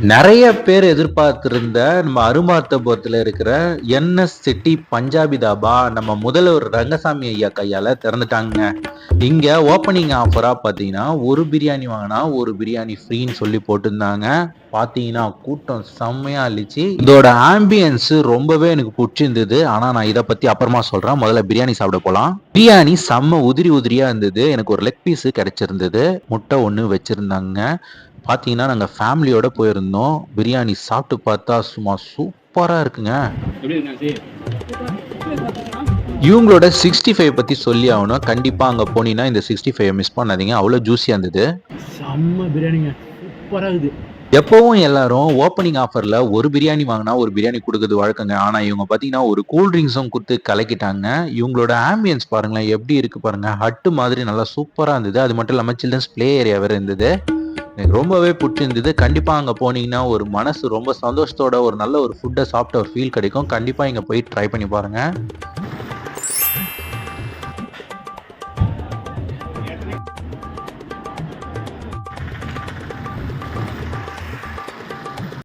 நிறைய பேர் எதிர்பார்த்திருந்த நம்ம அரும்பார்த்தபுரத்துல இருக்கிற என்எஸ் சிட்டி பஞ்சாபி தாபா நம்ம முதல்வர் ரங்கசாமி ஐயா கையால திறந்துட்டாங்க. இங்க ஓப்பனிங் ஆஃபரா பாத்தீங்கன்னா ஒரு பிரியாணி வாங்கினா ஒரு பிரியாணி ஃப்ரீன்னு சொல்லி போட்டிருந்தாங்க. பாத்தீங்கன்னா கூட்டம் செம்மையா இருந்துச்சு. இதோட ஆம்பியன்ஸ் ரொம்பவே எனக்கு பிடிச்சிருந்தது. ஆனா நான் இதை பத்தி அப்புறமா சொல்றேன். முதல்ல பிரியாணி சாப்பிட போலாம். பிரியாணி செம்ம உதிரி உதிரியா இருந்தது. எனக்கு ஒரு லெக் பீஸ் கிடைச்சிருந்தது. முட்டை ஒன்று வச்சிருந்தாங்க. பார்த்தீங்கன்னா நாங்கள் ஃபேமிலியோட போயிருந்தோம். பிரியாணி சாப்பிட்டு பார்த்தா சும்மா சூப்பராக இருக்குங்க. இவங்களோட 65 பற்றி சொல்லி ஆகணும். கண்டிப்பாக அங்கே போனீங்கன்னா இந்த 65 மிஸ் பண்ணாதீங்க. அவ்வளோ ஜூஸியாக இருந்தது. செம்ம பிரியாணிங்க, சூப்பராக இருக்குது. எப்பவும் எல்லாரும் ஓப்பனிங் ஆஃபர்ல ஒரு பிரியாணி வாங்கினா ஒரு பிரியாணி கொடுக்குறது வழக்கங்க. ஆனா இவங்க பாத்தீங்கன்னா ஒரு கூல் ட்ரிங்க்ஸும் கொடுத்து கலக்கிட்டாங்க. இவங்களோட ஆம்பியன்ஸ் பாருங்களேன் எப்படி இருக்கு பாருங்க. ஹட்டு மாதிரி நல்லா சூப்பரா இருந்தது. அது மட்டும் இல்லாம சில்ட்ரன்ஸ் பிளே ஏரியா வேற இருந்தது. எனக்கு ரொம்பவே பிடிச்சிருந்தது. கண்டிப்பா அங்க போனீங்கன்னா ஒரு மனசு ரொம்ப சந்தோஷத்தோட ஒரு நல்ல ஒரு ஃபுட்டை சாப்பிட்ட ஒரு ஃபீல் கிடைக்கும். கண்டிப்பா இங்க போய் ட்ரை பண்ணி பாருங்க.